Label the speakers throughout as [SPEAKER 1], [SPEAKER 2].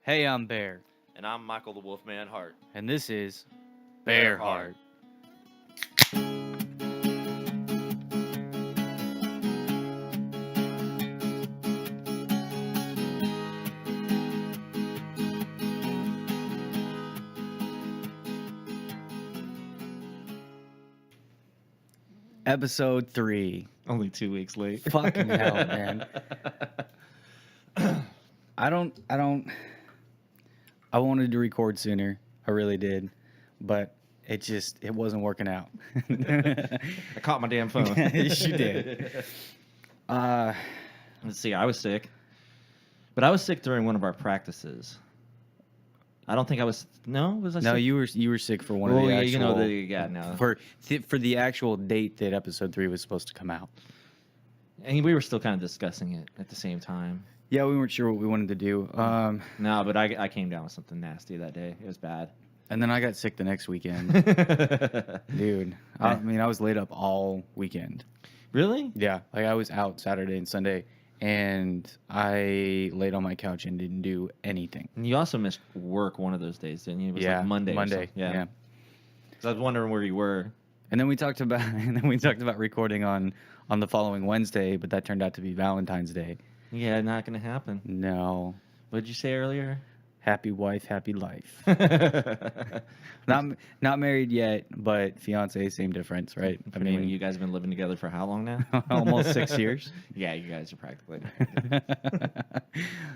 [SPEAKER 1] Hey, I'm Bear,
[SPEAKER 2] And I'm Michael the Wolfman Hart.
[SPEAKER 1] and this is Bear Heart. Episode 3.
[SPEAKER 2] Only 2 weeks late.
[SPEAKER 1] Fucking hell, man. I wanted to record sooner. I really did. But it wasn't working out.
[SPEAKER 2] I caught my damn phone.
[SPEAKER 1] Yes, you did.
[SPEAKER 2] Let's see, I was sick. But I was sick during one of our practices. I don't think I was. No, was I
[SPEAKER 1] No,
[SPEAKER 2] sick?
[SPEAKER 1] you were sick for one of the actual.
[SPEAKER 2] You know, no.
[SPEAKER 1] For the actual date that episode 3 was supposed to come out.
[SPEAKER 2] And we were still kind of discussing it at the same time.
[SPEAKER 1] Yeah, we weren't sure what we wanted to do.
[SPEAKER 2] No, but I came down with something nasty that day. It was bad.
[SPEAKER 1] And then I got sick the next weekend. Dude, I was laid up all weekend.
[SPEAKER 2] Really?
[SPEAKER 1] Yeah, like I was out Saturday and Sunday, and I laid on my couch and didn't do anything.
[SPEAKER 2] And you also missed work one of those days, didn't you? It was like Monday.
[SPEAKER 1] Monday. Yeah.
[SPEAKER 2] So I was wondering where you were.
[SPEAKER 1] And then we talked about recording on the following Wednesday, but that turned out to be Valentine's Day.
[SPEAKER 2] Yeah, not gonna happen.
[SPEAKER 1] No.
[SPEAKER 2] What did you say earlier?
[SPEAKER 1] Happy wife, happy life. Not married yet, but fiance, same difference, right?
[SPEAKER 2] I mean, you guys have been living together for how long now?
[SPEAKER 1] Almost 6 years.
[SPEAKER 2] Yeah, you guys are practically.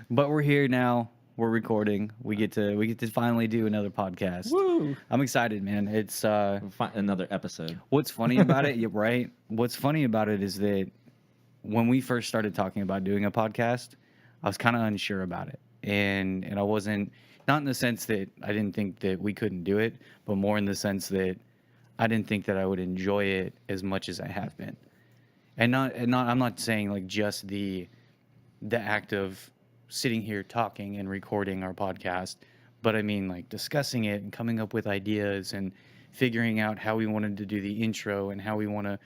[SPEAKER 1] But we're here now. We're recording. We get to finally do another podcast.
[SPEAKER 2] Woo!
[SPEAKER 1] I'm excited, man. It's
[SPEAKER 2] another episode.
[SPEAKER 1] What's funny about it, right? What's funny about it is that when we first started talking about doing a podcast, I was kind of unsure about it. And I wasn't, not in the sense that I didn't think that we couldn't do it, but more in the sense that I didn't think that I would enjoy it as much as I have been. And I'm not saying like just the act of sitting here talking and recording our podcast, but I mean like discussing it and coming up with ideas and figuring out how we wanted to do the intro and how we want to,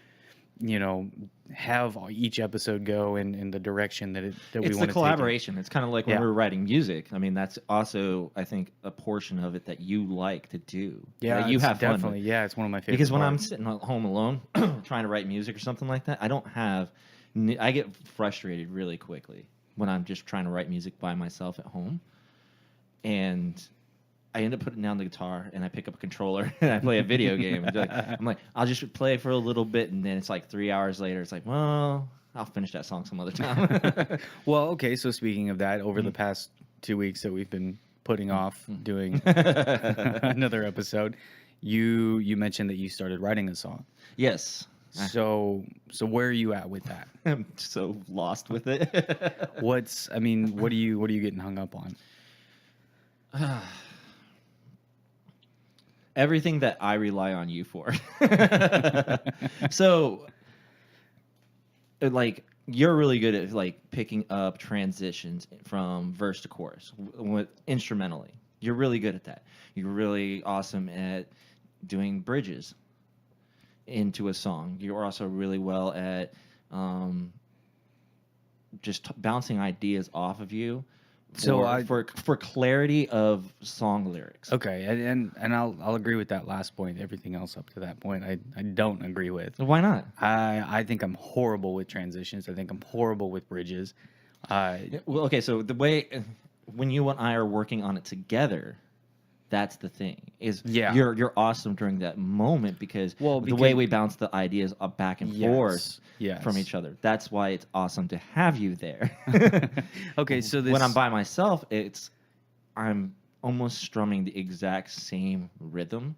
[SPEAKER 1] have each episode go in the direction that we want to take.
[SPEAKER 2] It's the collaboration. It's kind of like when we were writing music. I mean, that's also, I think, a portion of it that you like to do.
[SPEAKER 1] Yeah,
[SPEAKER 2] you have
[SPEAKER 1] definitely.
[SPEAKER 2] fun.
[SPEAKER 1] Yeah, it's one of my favorite.
[SPEAKER 2] Because when
[SPEAKER 1] parts.
[SPEAKER 2] I'm sitting at home alone trying to write music or something like that, I get frustrated really quickly when I'm just trying to write music by myself at home. And I end up putting down the guitar and I pick up a controller and I play a video game. I'm like, I'll just play for a little bit, and then it's like 3 hours later. It's like, well, I'll finish that song some other time.
[SPEAKER 1] Well, okay. So speaking of that, over the past 2 weeks that we've been putting off doing another episode, you mentioned that you started writing a song.
[SPEAKER 2] Yes.
[SPEAKER 1] So where are you at with that?
[SPEAKER 2] I'm so lost with it.
[SPEAKER 1] What are you getting hung up on?
[SPEAKER 2] Everything that I rely on you for. So, like, you're really good at like picking up transitions from verse to chorus instrumentally. You're really good at that. You're really awesome at doing bridges into a song. You're also really well at just bouncing ideas off of you. For clarity of song lyrics.
[SPEAKER 1] Okay, and I'll agree with that last point. Everything else up to that point, I don't agree with.
[SPEAKER 2] Why not?
[SPEAKER 1] I think I'm horrible with transitions. I think I'm horrible with bridges.
[SPEAKER 2] Well, okay, so the way when you and I are working on it together, that's the thing. You're awesome during that moment because the way we bounce the ideas up back and forth from each other. That's why it's awesome to have you there.
[SPEAKER 1] Okay, so
[SPEAKER 2] when I'm by myself, I'm almost strumming the exact same rhythm.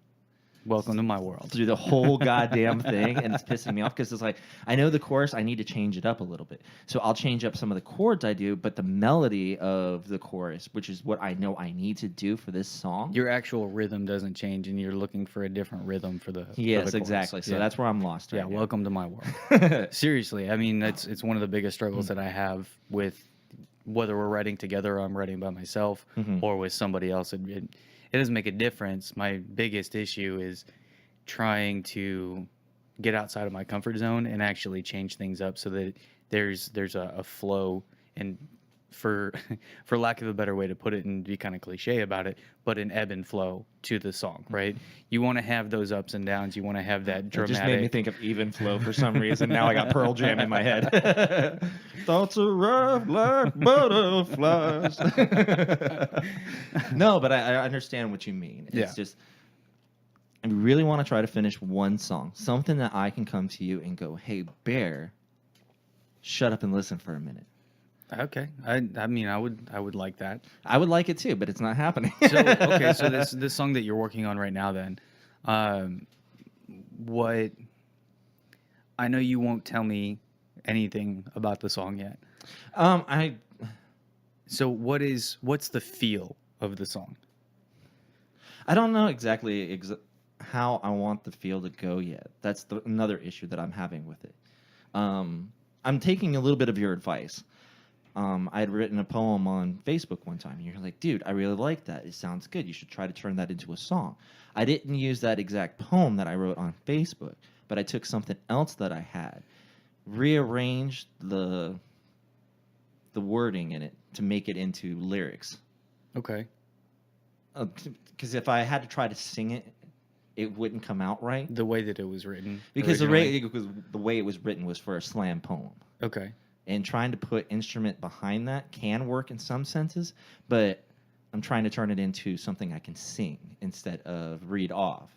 [SPEAKER 1] Welcome to my world.
[SPEAKER 2] Through the whole goddamn thing, and it's pissing me off because it's like, I know the chorus, I need to change it up a little bit. So I'll change up some of the chords I do, but the melody of the chorus, which is what I know I need to do for this song.
[SPEAKER 1] Your actual rhythm doesn't change, and you're looking for a different rhythm for the
[SPEAKER 2] Yes,
[SPEAKER 1] for the
[SPEAKER 2] exactly. So that's where I'm lost right now.
[SPEAKER 1] Welcome to my world. Seriously, I mean, it's one of the biggest struggles that I have with whether we're writing together or I'm writing by myself or with somebody else. It doesn't make a difference. My biggest issue is trying to get outside of my comfort zone and actually change things up so that there's a flow and for for lack of a better way to put it and be kind of cliche about it, but an ebb and flow to the song, right? You want to have those ups and downs. You want to have that
[SPEAKER 2] It just made me
[SPEAKER 1] dramatic.
[SPEAKER 2] think of Even Flow for some reason. Now I got Pearl Jam in my head. Thoughts arrive like butterflies. No, but I understand what you mean.
[SPEAKER 1] Yeah.
[SPEAKER 2] It's just I really want to try to finish one song, something that I can come to you and go, "Hey, Bear, shut up and listen for a minute."
[SPEAKER 1] Okay. I mean, I would like that.
[SPEAKER 2] I would like it too, but it's not happening.
[SPEAKER 1] So okay, so this song that you're working on right now, then, um, what I know you won't tell me anything about the song yet.
[SPEAKER 2] I
[SPEAKER 1] So what's the feel of the song?
[SPEAKER 2] I don't know exactly how I want the feel to go yet. That's another issue that I'm having with it. I'm taking a little bit of your advice. I had written a poem on Facebook one time, and you're like, dude, I really like that. It sounds good. You should try to turn that into a song. I didn't use that exact poem that I wrote on Facebook, but I took something else that I had, rearranged the wording in it to make it into lyrics.
[SPEAKER 1] Okay.
[SPEAKER 2] Because if I had to try to sing it, it wouldn't come out right.
[SPEAKER 1] The way that it was written
[SPEAKER 2] Because
[SPEAKER 1] originally.
[SPEAKER 2] the way it was written was for a slam poem.
[SPEAKER 1] Okay.
[SPEAKER 2] And trying to put instrument behind that can work in some senses, but I'm trying to turn it into something I can sing instead of read off,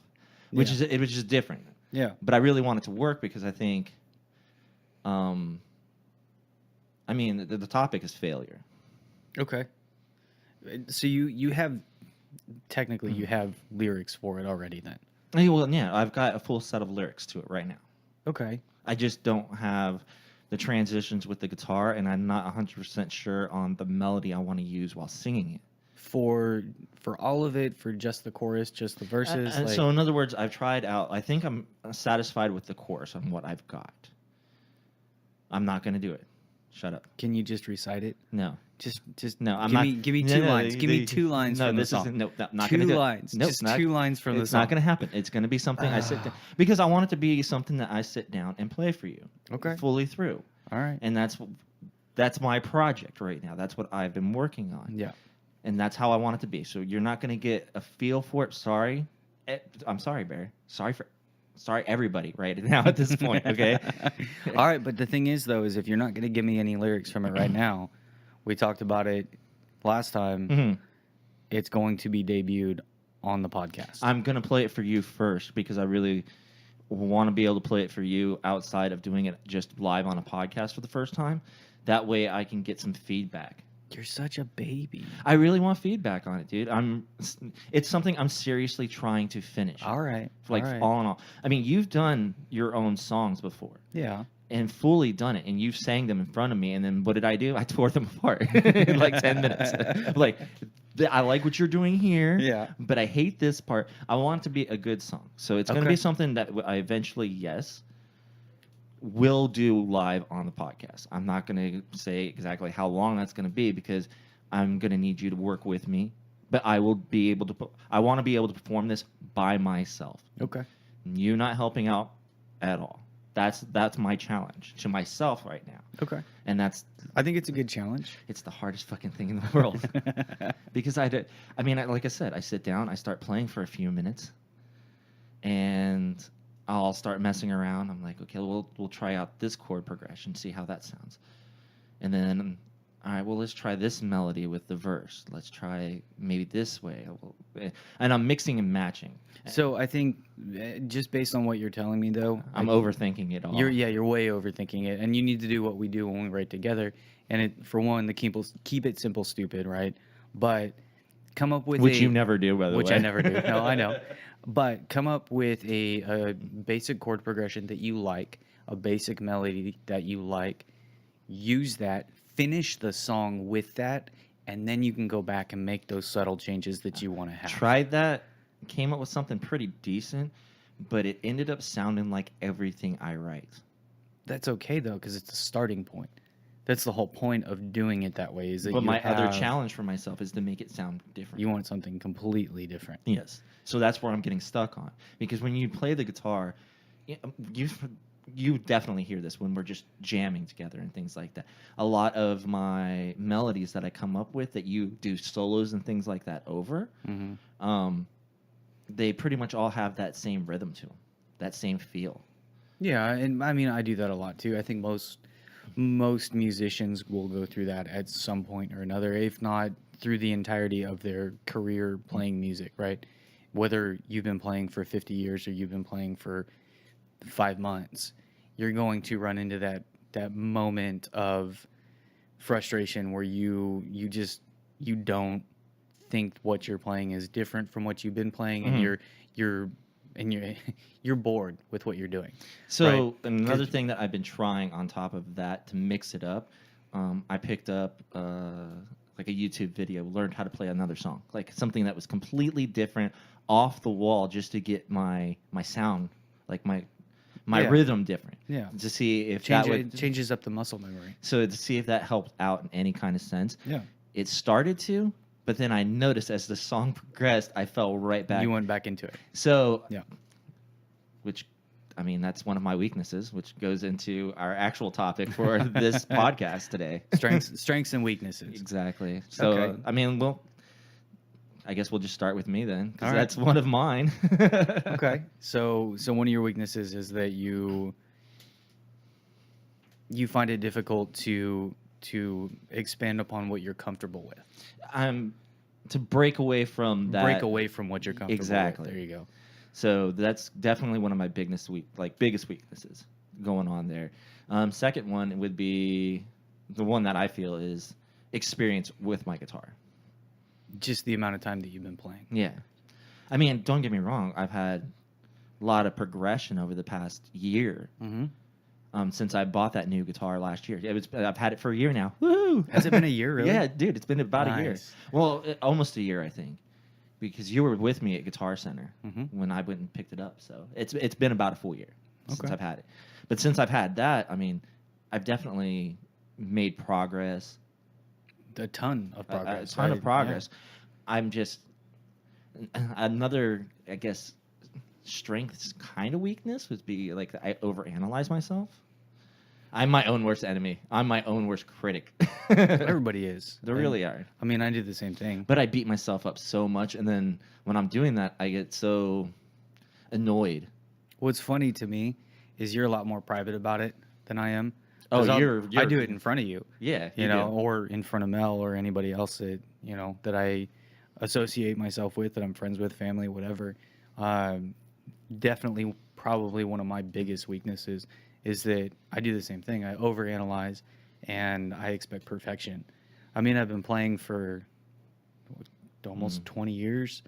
[SPEAKER 2] which
[SPEAKER 1] Yeah.
[SPEAKER 2] it was just different.
[SPEAKER 1] Yeah.
[SPEAKER 2] But I really want it to work because I think, I mean, the topic is failure.
[SPEAKER 1] Okay. So you have technically you have lyrics for it already then.
[SPEAKER 2] Well, yeah, I've got a full set of lyrics to it right now.
[SPEAKER 1] Okay.
[SPEAKER 2] I just don't have the transitions with the guitar, and I'm not 100% sure on the melody I want to use while singing it.
[SPEAKER 1] For all of it, for just the chorus, just the verses. Like,
[SPEAKER 2] So, in other words, I've tried out. I think I'm satisfied with the chorus on what I've got. I'm not going to do it. Shut up.
[SPEAKER 1] can you just recite it?
[SPEAKER 2] No.
[SPEAKER 1] Just
[SPEAKER 2] No, I'm
[SPEAKER 1] give
[SPEAKER 2] not.
[SPEAKER 1] me give me
[SPEAKER 2] No,
[SPEAKER 1] two
[SPEAKER 2] no,
[SPEAKER 1] lines. Give me two lines
[SPEAKER 2] No,
[SPEAKER 1] from the
[SPEAKER 2] this
[SPEAKER 1] song.
[SPEAKER 2] isn't. No, not
[SPEAKER 1] Two
[SPEAKER 2] going to do
[SPEAKER 1] lines.
[SPEAKER 2] It. Nope,
[SPEAKER 1] Just
[SPEAKER 2] not,
[SPEAKER 1] 2 lines from the
[SPEAKER 2] it's
[SPEAKER 1] song.
[SPEAKER 2] not going to happen. It's going to be something I sit down because I want it to be something that I sit down and play for you.
[SPEAKER 1] Okay.
[SPEAKER 2] Fully through.
[SPEAKER 1] All right.
[SPEAKER 2] And that's my project right now. That's what I've been working on.
[SPEAKER 1] Yeah.
[SPEAKER 2] And that's how I want it to be. So you're not going to get a feel for it. Sorry. I'm sorry, Barry. Sorry, everybody, right now at this point, okay?
[SPEAKER 1] All right, but the thing is, though, is if you're not going to give me any lyrics from it right now, we talked about it last time.
[SPEAKER 2] Mhm.
[SPEAKER 1] It's going to be debuted on the podcast.
[SPEAKER 2] I'm going to play it for you first because I really want to be able to play it for you outside of doing it just live on a podcast for the first time. That way I can get some feedback.
[SPEAKER 1] You're such a baby.
[SPEAKER 2] I really want feedback on it, dude. It's something I'm seriously trying to finish.
[SPEAKER 1] All right.
[SPEAKER 2] Like
[SPEAKER 1] all right.
[SPEAKER 2] all in all. I mean, you've done your own songs before.
[SPEAKER 1] Yeah.
[SPEAKER 2] And fully done it, and you've sang them in front of me, and then what did I do? I tore them apart in like 10 minutes. Like, I like what you're doing here,
[SPEAKER 1] Yeah.
[SPEAKER 2] but I hate this part. I want it to be a good song. So it's going to
[SPEAKER 1] Okay.
[SPEAKER 2] be something that I eventually, yes, will do live on the podcast. I'm not going to say exactly how long that's going to be because I'm going to need you to work with me, but I will be able to, I want to be able to perform this by myself.
[SPEAKER 1] Okay.
[SPEAKER 2] You not helping out at all. That's my challenge to myself right now.
[SPEAKER 1] Okay.
[SPEAKER 2] And
[SPEAKER 1] I think it's a good challenge.
[SPEAKER 2] it's the hardest fucking thing in the world. Because like I said, I sit down, I start playing for a few minutes, and I'll start messing around. I'm like, okay, we'll try out this chord progression, see how that sounds. And then, all right, well, let's try this melody with the verse. Let's try maybe this way. And I'm mixing and matching.
[SPEAKER 1] So I think just based on what you're telling me, though,
[SPEAKER 2] I'm overthinking it all.
[SPEAKER 1] You're way overthinking it, and you need to do what we do when we write together. And it, for one, the keep it simple, stupid, right? But come up with
[SPEAKER 2] Which you never do, by the way.
[SPEAKER 1] which I never do. No, I know. But come up with a basic chord progression that you like, a basic melody that you like. Use that. Finish the song with that, and then you can go back and make those subtle changes that you want to have.
[SPEAKER 2] Tried that, came up with something pretty decent, but it ended up sounding like everything I write.
[SPEAKER 1] That's okay though, because it's a starting point. That's the whole point of doing it that way. Is that
[SPEAKER 2] But my other
[SPEAKER 1] have-
[SPEAKER 2] challenge for myself is to make it sound different.
[SPEAKER 1] you want something completely different.
[SPEAKER 2] Yes. So that's where I'm getting stuck on. Because when you play the guitar, you you definitely hear this when we're just jamming together and things like that. A lot of my melodies that I come up with that you do solos and things like that over,
[SPEAKER 1] Hmm.
[SPEAKER 2] they pretty much all have that same rhythm to them, that same feel.
[SPEAKER 1] Yeah, and I mean, I do that a lot too. I think most musicians will go through that at some point or another, if not through the entirety of their career playing music, right? Whether you've been playing for 50 years or you've been playing for 5 months, you're going to run into that moment of frustration where you don't think what you're playing is different from what you've been playing, and
[SPEAKER 2] Mhm.
[SPEAKER 1] you're and you're you're bored with what you're doing, right?
[SPEAKER 2] So another thing that I've been trying on top of that to mix it up, I picked up like a YouTube video, learned how to play another song, like something that was completely different, off the wall, just to get my sound, like my
[SPEAKER 1] Yeah,
[SPEAKER 2] rhythm different,
[SPEAKER 1] yeah.
[SPEAKER 2] to see if that
[SPEAKER 1] It
[SPEAKER 2] would,
[SPEAKER 1] changes up the muscle memory.
[SPEAKER 2] so to see if that helped out in any kind of sense.
[SPEAKER 1] Yeah,
[SPEAKER 2] It started to, but then I noticed as the song progressed, I fell right back.
[SPEAKER 1] you went back into it.
[SPEAKER 2] So,
[SPEAKER 1] Yeah.
[SPEAKER 2] which, I mean, that's one of my weaknesses, which goes into our actual topic for this podcast today.
[SPEAKER 1] Strengths and weaknesses.
[SPEAKER 2] Exactly. So,
[SPEAKER 1] Okay.
[SPEAKER 2] I mean, well, I guess we'll just start with me then, because
[SPEAKER 1] All right.
[SPEAKER 2] that's one of mine.
[SPEAKER 1] Okay. So one of your weaknesses is that you find it difficult to expand upon what you're comfortable with.
[SPEAKER 2] I'm to break away from that.
[SPEAKER 1] Break away from what you're comfortable
[SPEAKER 2] Exactly.
[SPEAKER 1] with. There you go.
[SPEAKER 2] So that's definitely one of my biggest weaknesses going on there. Second one would be the one that I feel is experience with my guitar.
[SPEAKER 1] Just the amount of time that you've been playing.
[SPEAKER 2] Yeah, I mean, don't get me wrong. I've had a lot of progression over the past year.
[SPEAKER 1] Mm-hmm.
[SPEAKER 2] Since I bought that new guitar last year. I've had it for a year now. Woo!
[SPEAKER 1] Has it been a year, really?
[SPEAKER 2] Yeah, dude, it's been about a year.
[SPEAKER 1] Nice.
[SPEAKER 2] Well, almost a year, I think, because you were with me at Guitar Center
[SPEAKER 1] Mhm.
[SPEAKER 2] when I went and picked it up. So it's been about a full year since
[SPEAKER 1] Okay.
[SPEAKER 2] I've had it. But since I've had that, I mean, I've definitely made progress,
[SPEAKER 1] A ton of progress.
[SPEAKER 2] a ton of
[SPEAKER 1] right?
[SPEAKER 2] progress. I'm just another, I guess, strengths kind of weakness would be like I overanalyze myself. I'm my own worst enemy. I'm my own worst critic.
[SPEAKER 1] Yeah. Everybody is.
[SPEAKER 2] They really are.
[SPEAKER 1] I mean, I do the same thing.
[SPEAKER 2] But I beat myself up so much, and then when I'm doing that, I get so annoyed.
[SPEAKER 1] What's funny to me is you're a lot more private about it than I am.
[SPEAKER 2] Oh,
[SPEAKER 1] 'Cause
[SPEAKER 2] you're
[SPEAKER 1] I do it in front of you,
[SPEAKER 2] Yeah,
[SPEAKER 1] you know, or in front of Mel or anybody else that that I associate myself with, that I'm friends with, family, whatever. Um, Definitely, probably one of my biggest weaknesses is that I do the same thing. I overanalyze, and I expect perfection. I mean, I've been playing for almost 20 years.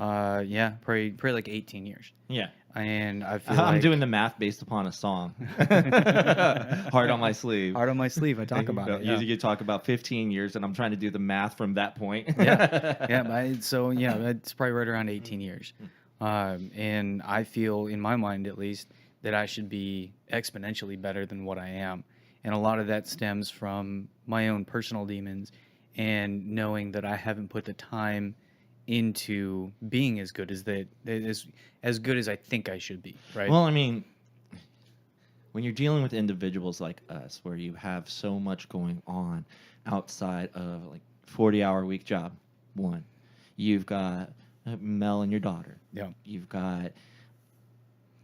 [SPEAKER 1] Yeah, probably like 18 years.
[SPEAKER 2] Yeah.
[SPEAKER 1] And I feel
[SPEAKER 2] I'm
[SPEAKER 1] like
[SPEAKER 2] doing the math based upon a song. Heart on my sleeve.
[SPEAKER 1] Heart on my sleeve. I talk about it. Yeah.
[SPEAKER 2] You talk about 15 years, and I'm trying to do the math from that point.
[SPEAKER 1] Yeah. So yeah, it's probably right around 18 years. And I feel, in my mind at least, that I should be exponentially better than what I am. And a lot of that stems from my own personal demons and knowing that I haven't put the time into being as good as good as I think I should be, right?
[SPEAKER 2] Well, I mean, when you're dealing with individuals like us, where you have so much going on outside of like 40-hour week job, one, you've got Mel and your daughter.
[SPEAKER 1] Yeah.
[SPEAKER 2] You've got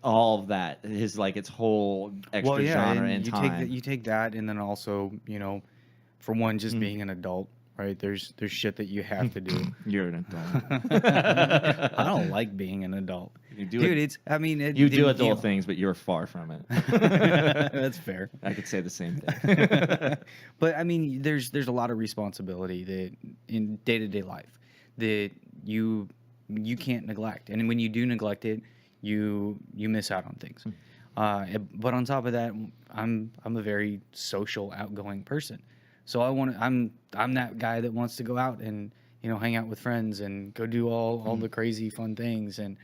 [SPEAKER 2] all of that is like its whole extra genre and time.
[SPEAKER 1] You take that, and then also, for one, just
[SPEAKER 2] Mm.
[SPEAKER 1] being an adult, right? There's shit that you have to do.
[SPEAKER 2] You're an adult.
[SPEAKER 1] I don't like being an adult.
[SPEAKER 2] You do
[SPEAKER 1] Dude,
[SPEAKER 2] it-
[SPEAKER 1] you
[SPEAKER 2] do adult things, but you're far from it.
[SPEAKER 1] That's fair.
[SPEAKER 2] I could say the same thing.
[SPEAKER 1] But I mean, there's a lot of responsibility that in day-to-day life that you can't neglect, and when you do neglect it, you miss out on things. But on top of that, I'm a very social, outgoing person. So I'm that guy that wants to go out and hang out with friends and go do all the crazy fun things, and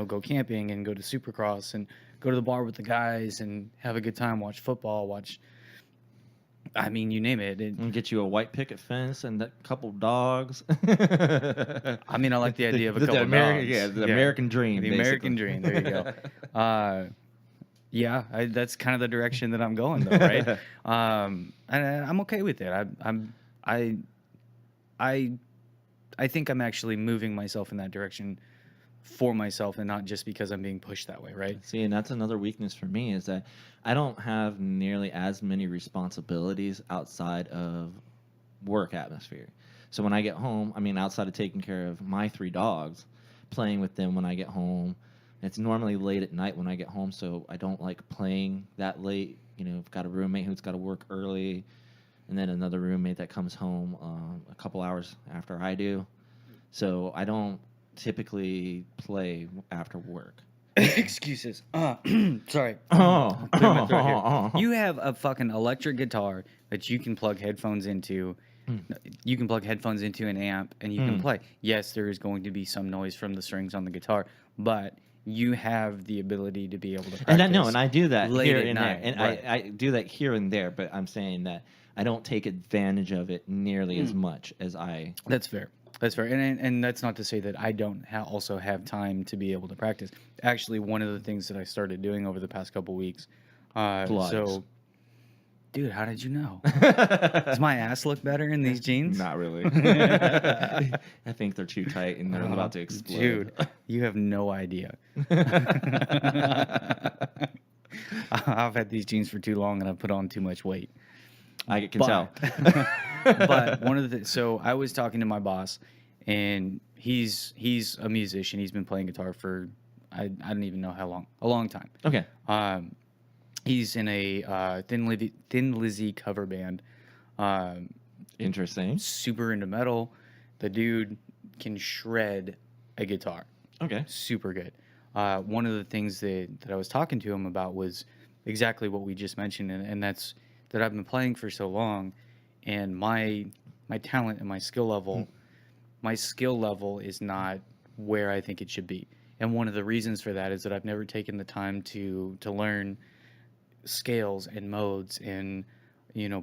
[SPEAKER 1] go camping and go to Supercross and go to the bar with the guys and have a good time, watch football, I mean, you name it.
[SPEAKER 2] And get you a white picket fence and a couple dogs.
[SPEAKER 1] I mean, I like the idea of a couple
[SPEAKER 2] American,
[SPEAKER 1] dogs.
[SPEAKER 2] yeah, the American dream.
[SPEAKER 1] The
[SPEAKER 2] basically.
[SPEAKER 1] American dream. There you go. Yeah, that's kind of the direction that I'm going, though, right? And I'm okay with it. I, I, I think I'm actually moving myself in that direction for myself, and not just because I'm being pushed that way, right?
[SPEAKER 2] See, and that's another weakness for me is that I don't have nearly as many responsibilities outside of work atmosphere. So when I get home, I mean, outside of taking care of my three dogs, playing with them when I get home, it's normally late at night when I get home, so I don't like playing that late. You know, I've got a roommate who's got to work early, and then another roommate that comes home a couple hours after I do. So I don't typically play after work.
[SPEAKER 1] Excuses. Sorry.
[SPEAKER 2] Oh,
[SPEAKER 1] Clear my throat here. You have a fucking electric guitar that you can plug headphones into. You can plug headphones into an amp and you can play. Yes, there is going to be some noise from the strings on the guitar, but you have the ability to be able to practice.
[SPEAKER 2] And I know, and I do that
[SPEAKER 1] late
[SPEAKER 2] here
[SPEAKER 1] at
[SPEAKER 2] and
[SPEAKER 1] night,
[SPEAKER 2] there, and
[SPEAKER 1] right.
[SPEAKER 2] I do that here and there. But I'm saying that I don't take advantage of it nearly as much as I.
[SPEAKER 1] That's fair. That's fair, and that's not to say that I don't also have time to be able to practice. Actually, one of the things that I started doing over the past couple weeks.
[SPEAKER 2] Plugs.
[SPEAKER 1] So, dude, how did you know? Does my ass look better in these jeans?
[SPEAKER 2] Not really. I think they're too tight and they're about to explode.
[SPEAKER 1] Dude, you have no idea. I've had these jeans for too long and I've put on too much weight.
[SPEAKER 2] I can tell.
[SPEAKER 1] But one of the so I was talking to my boss, and he's a musician. He's been playing guitar for I don't even know how long, a long time.
[SPEAKER 2] Okay.
[SPEAKER 1] He's in a Thin Lizzy cover band.
[SPEAKER 2] Interesting.
[SPEAKER 1] Super into metal. The dude can shred a guitar.
[SPEAKER 2] Okay.
[SPEAKER 1] Super good. One of the things that I was talking to him about was exactly what we just mentioned, and that's that I've been playing for so long, and my talent and my skill level is not where I think it should be. And one of the reasons for that is that I've never taken the time to learn scales and modes and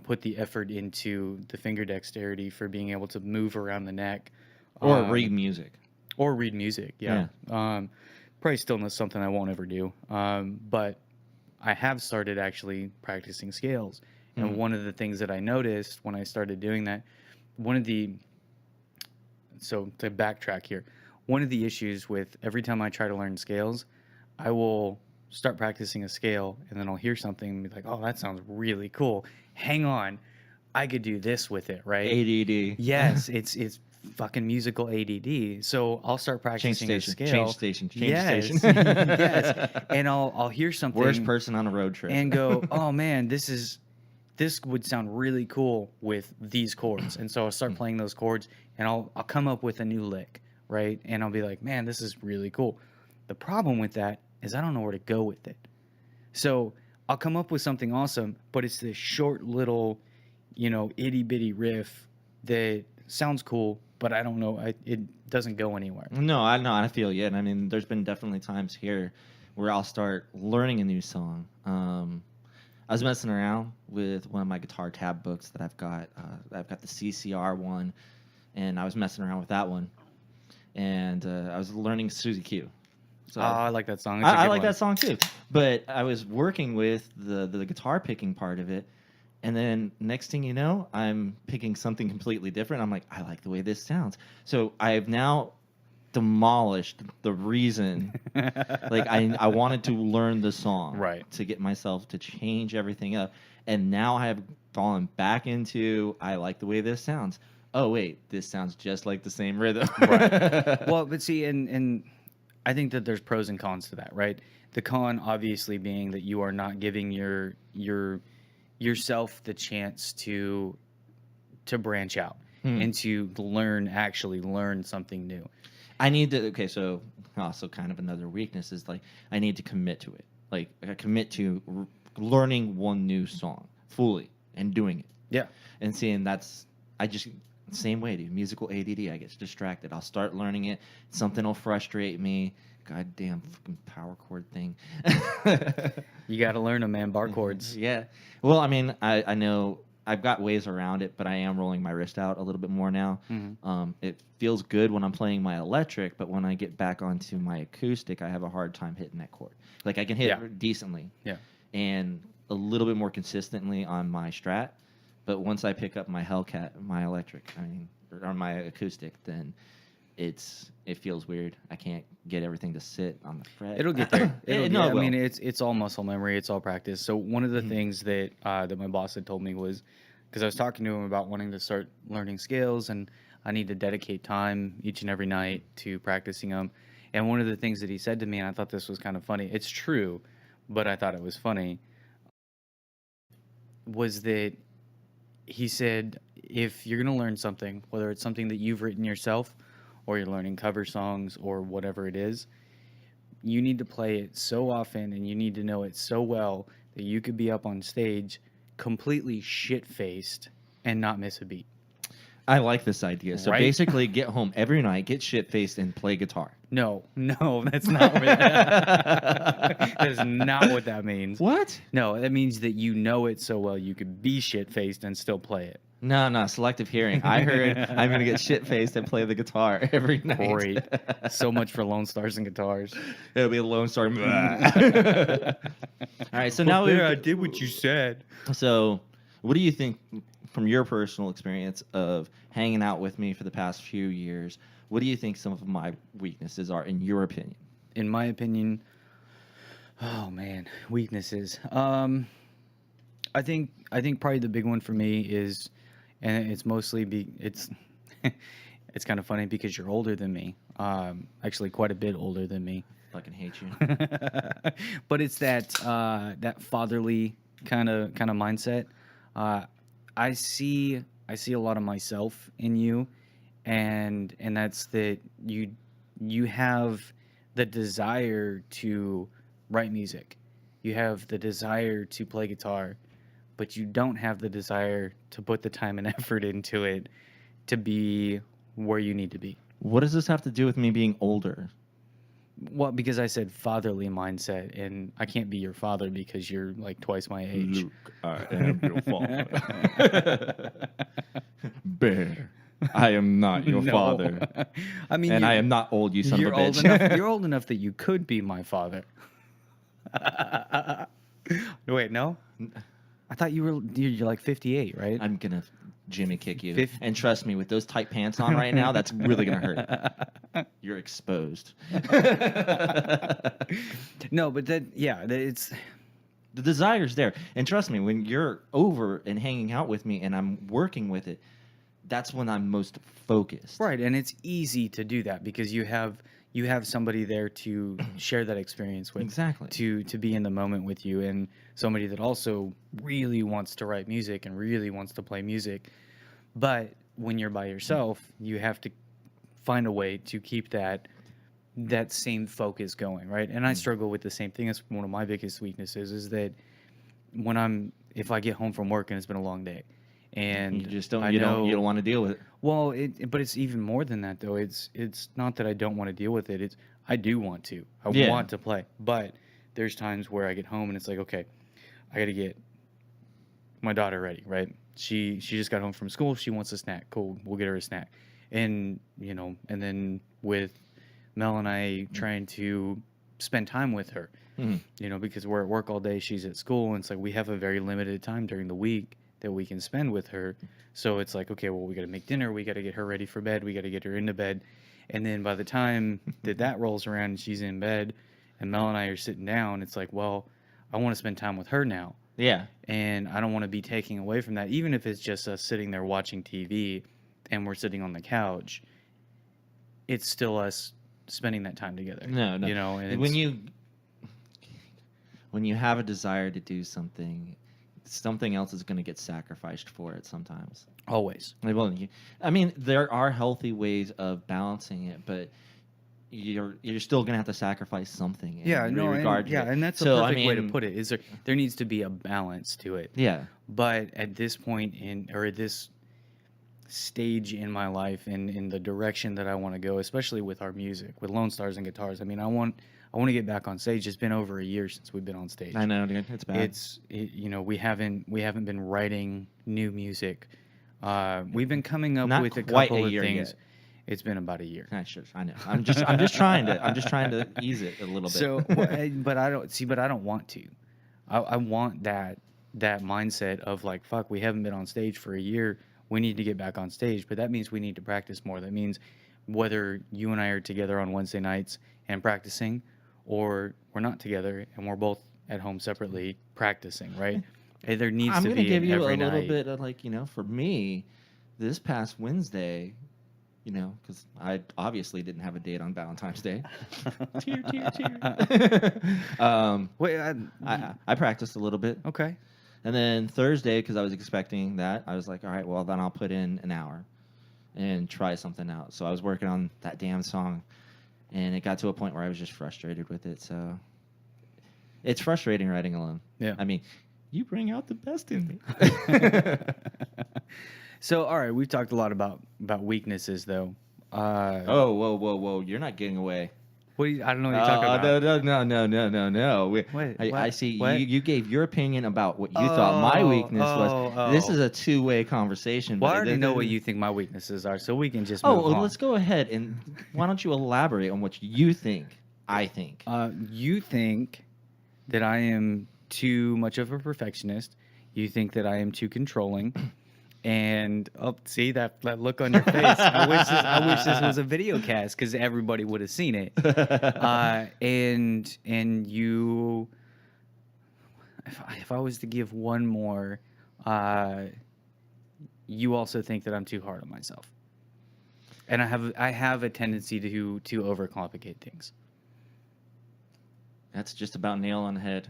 [SPEAKER 1] put the effort into the finger dexterity for being able to move around the neck
[SPEAKER 2] Or read music.
[SPEAKER 1] or read music. Yeah. Probably still not something I won't ever do. But I have started actually practicing scales. And one of the things that I noticed when I started doing that, so to backtrack here, one of the issues with every time I try to learn scales, I will start practicing a scale and then I'll hear something and be like, oh, that sounds really cool. Hang on. I could do this with it, right?
[SPEAKER 2] ADD.
[SPEAKER 1] Yes, it's fucking musical ADD. So I'll start practicing a scale.
[SPEAKER 2] Change station. Change station.
[SPEAKER 1] Yes. And I'll hear something.
[SPEAKER 2] Worst person on a road trip.
[SPEAKER 1] And go, oh man, this would sound really cool with these chords. And so I'll start playing those chords and I'll come up with a new lick, right? And I'll be like, man, this is really cool. The problem with that is I don't know where to go with it. So I'll come up with something awesome, but it's this short little, itty bitty riff that sounds cool, but I don't know. It doesn't go anywhere.
[SPEAKER 2] No, I feel you. And I mean, there's been definitely times here where I'll start learning a new song. I was messing around with one of my guitar tab books that I've got. I've got the CCR one, and I was messing around with that one. And I was learning Suzy Q. So
[SPEAKER 1] I like that song.
[SPEAKER 2] I like that song too. But I was working with the guitar picking part of it. And then next thing you know, I'm picking something completely different. I'm like, I like the way this sounds. So I've now demolished the reason. Like I wanted to learn the song,
[SPEAKER 1] right,
[SPEAKER 2] to get myself to change everything up. And now I have fallen back into I like the way this sounds. Oh wait, this sounds just like the same rhythm.
[SPEAKER 1] Right. Well, but see, and I think that there's pros and cons to that, right? The con obviously being that you are not giving yourself the chance to branch out and to actually learn something new.
[SPEAKER 2] I need to. Okay, so also kind of another weakness is like I need to commit to it. Like I commit to learning one new song fully and doing it.
[SPEAKER 1] Yeah.
[SPEAKER 2] And seeing I just same way, dude. Musical ADD. I get distracted. I'll start learning it. Something will frustrate me. Goddamn fucking power chord thing.
[SPEAKER 1] You got to learn them, man. Bar chords.
[SPEAKER 2] Yeah. Well, I mean, I know I've got ways around it, but I am rolling my wrist out a little bit more now.
[SPEAKER 1] Mhm.
[SPEAKER 2] It feels good when I'm playing my electric, but when I get back onto my acoustic, I have a hard time hitting that chord. Like I can hit
[SPEAKER 1] Yeah.
[SPEAKER 2] it decently
[SPEAKER 1] Yeah.
[SPEAKER 2] and a little bit more consistently on my Strat, but once I pick up my Hellcat, my electric, or my acoustic, then it feels weird. I can't get everything to sit on the fret.
[SPEAKER 1] It'll get there.
[SPEAKER 2] No, it
[SPEAKER 1] I
[SPEAKER 2] will.
[SPEAKER 1] mean, it's all muscle memory. It's all practice. So one of the
[SPEAKER 2] Mhm.
[SPEAKER 1] things that that my boss had told me was because I was talking to him about wanting to start learning scales, and I need to dedicate time each and every night to practicing them. And one of the things that he said to me, and I thought this was kind of funny. It's true, but I thought it was funny. Was that he said if you're gonna learn something, whether it's something that you've written yourself, or you're learning cover songs, or whatever it is, you need to play it so often and you need to know it so well that you could be up on stage completely shit faced and not miss a beat.
[SPEAKER 2] I like this idea. So
[SPEAKER 1] Right?
[SPEAKER 2] basically, get home every night, get shit faced, and play guitar.
[SPEAKER 1] No, no, that's not what that is not what that means.
[SPEAKER 2] What?
[SPEAKER 1] No, that means that you know it so well you could be shit faced and still play it.
[SPEAKER 2] No, selective hearing. I heard I'm gonna get shit faced and play the guitar every night.
[SPEAKER 1] Great. So much for Lone Stars and guitars.
[SPEAKER 2] It'll be a lone star. All right, so now
[SPEAKER 1] I did what you said.
[SPEAKER 2] So, what do you think from your personal experience of hanging out with me for the past few years? What do you think some of my weaknesses are, in your opinion?
[SPEAKER 1] In my opinion, oh man, weaknesses. I think probably the big one for me is, and it's mostly it's it's kind of funny because you're older than me. Actually, quite a bit older than me.
[SPEAKER 2] Fucking hate you.
[SPEAKER 1] But it's that fatherly kind of mindset. I see a lot of myself in you, and that's that you have the desire to write music, you have the desire to play guitar, but you don't have the desire to put the time and effort into it to be where you need to be.
[SPEAKER 2] What does this have to do with me being older?
[SPEAKER 1] Well, because I said fatherly mindset, and I can't be your father because you're like twice my age.
[SPEAKER 2] Luke, I am your father. Bear, I am not your
[SPEAKER 1] No.
[SPEAKER 2] father.
[SPEAKER 1] I mean,
[SPEAKER 2] And I am not old, you son
[SPEAKER 1] you're
[SPEAKER 2] of a
[SPEAKER 1] old
[SPEAKER 2] bitch.
[SPEAKER 1] enough. You're old enough that you could be my father. Wait, no. I thought you're like 58, right?
[SPEAKER 2] I'm gonna Jimmy kick you.
[SPEAKER 1] Fif-
[SPEAKER 2] And trust me, with those tight pants on right now, that's really gonna hurt. You're exposed.
[SPEAKER 1] No, but it's
[SPEAKER 2] The desire's there. And trust me, when you're over and hanging out with me and I'm working with it, that's when I'm most focused.
[SPEAKER 1] right, and it's easy to do that because you have somebody there to share that experience with,
[SPEAKER 2] Exactly.
[SPEAKER 1] to be in the moment with you, and somebody that also really wants to write music and really wants to play music. But when you're by yourself, you have to find a way to keep that same focus going, right? And I struggle with the same thing. That's one of my biggest weaknesses is that if I get home from work and it's been a long day, and
[SPEAKER 2] You just don't
[SPEAKER 1] I
[SPEAKER 2] you
[SPEAKER 1] know,
[SPEAKER 2] don't want to deal with it.
[SPEAKER 1] well, but it's even more than that though. It's not that I don't want to deal with it. It's I do want to. I
[SPEAKER 2] Yeah.
[SPEAKER 1] want to play, but there's times where I get home and it's like, okay, I got to get my daughter ready, right? She just got home from school. She wants a snack. Cool, we'll get her a snack. And and then with Mel and I trying to spend time with her, because we're at work all day, she's at school, and it's like we have a very limited time during the week that we can spend with her. So it's like, okay, well, we got to make dinner, we got to get her ready for bed, we got to get her into bed, and then by the time that rolls around and she's in bed, and Mel and I are sitting down, it's like, well, I want to spend time with her now.
[SPEAKER 2] Yeah.
[SPEAKER 1] And I don't want to be taking away from that, even if it's just us sitting there watching TV and we're sitting on the couch. It's still us spending that time together.
[SPEAKER 2] No.
[SPEAKER 1] And
[SPEAKER 2] when you have a desire to do something else is going to get sacrificed for it sometimes.
[SPEAKER 1] always.
[SPEAKER 2] There are healthy ways of balancing it, but you're still going to have to sacrifice something.
[SPEAKER 1] And that's
[SPEAKER 2] So,
[SPEAKER 1] a perfect way to put it. Is there needs to be a balance to it.
[SPEAKER 2] Yeah.
[SPEAKER 1] But at this point at this stage in my life and in the direction that I want to go, especially with our music, with Lone Stars and Guitars. I mean, I want to get back on stage. It's been over a year since we've been on
[SPEAKER 2] I
[SPEAKER 1] stage.
[SPEAKER 2] know, dude. It's bad.
[SPEAKER 1] We haven't been writing new music. We've been coming up
[SPEAKER 2] Not
[SPEAKER 1] with a
[SPEAKER 2] quite a
[SPEAKER 1] couple of
[SPEAKER 2] year
[SPEAKER 1] things.
[SPEAKER 2] yet.
[SPEAKER 1] It's been about a year.
[SPEAKER 2] I know. I'm just trying to ease it a little bit.
[SPEAKER 1] So, but I don't see. But I don't want to. I want that mindset of like, fuck, we haven't been on stage for a year. We need to get back on stage. But that means we need to practice more. That means whether you and I are together on Wednesday nights and practicing, or we're not together and we're both at home separately practicing, right? There needs
[SPEAKER 2] I'm
[SPEAKER 1] to
[SPEAKER 2] gonna
[SPEAKER 1] be
[SPEAKER 2] give
[SPEAKER 1] an
[SPEAKER 2] you a
[SPEAKER 1] every
[SPEAKER 2] little
[SPEAKER 1] night.
[SPEAKER 2] bit of like, for me, this past Wednesday, because I obviously didn't have a date on Valentine's Day. Tear, tear, tear.
[SPEAKER 1] Wait,
[SPEAKER 2] I practiced a little bit,
[SPEAKER 1] okay.
[SPEAKER 2] and then Thursday, because I was expecting that, I was like, all right, well then I'll put in an hour and try something out. So I was working on that damn song, and it got to a point where I was just frustrated with it. So it's frustrating writing alone.
[SPEAKER 1] Yeah.
[SPEAKER 2] I mean, you bring out the best in me.
[SPEAKER 1] So, all right, we've talked a lot about weaknesses, though.
[SPEAKER 2] Oh, whoa, whoa, whoa! You're not getting away.
[SPEAKER 1] I don't know what you're talking about.
[SPEAKER 2] No.
[SPEAKER 1] Wait,
[SPEAKER 2] I
[SPEAKER 1] what?
[SPEAKER 2] see.
[SPEAKER 1] What?
[SPEAKER 2] You gave your opinion about what you thought my weakness was. This is
[SPEAKER 1] Oh.
[SPEAKER 2] a two-way conversation.
[SPEAKER 1] Well, I
[SPEAKER 2] buddy.
[SPEAKER 1] already know what you think my weaknesses are, so we can just
[SPEAKER 2] Oh,
[SPEAKER 1] move
[SPEAKER 2] well,
[SPEAKER 1] on.
[SPEAKER 2] let's go ahead and why don't you elaborate on what you think? I think.
[SPEAKER 1] You think that I am too much of a perfectionist. You think that I am too controlling. And see that look on your face. I wish this was a video cast because everybody would have seen it. And you, if I was to give one more, you also think that I'm too hard on myself, and I have a tendency to overcomplicate things
[SPEAKER 2] That's just about nail on the head.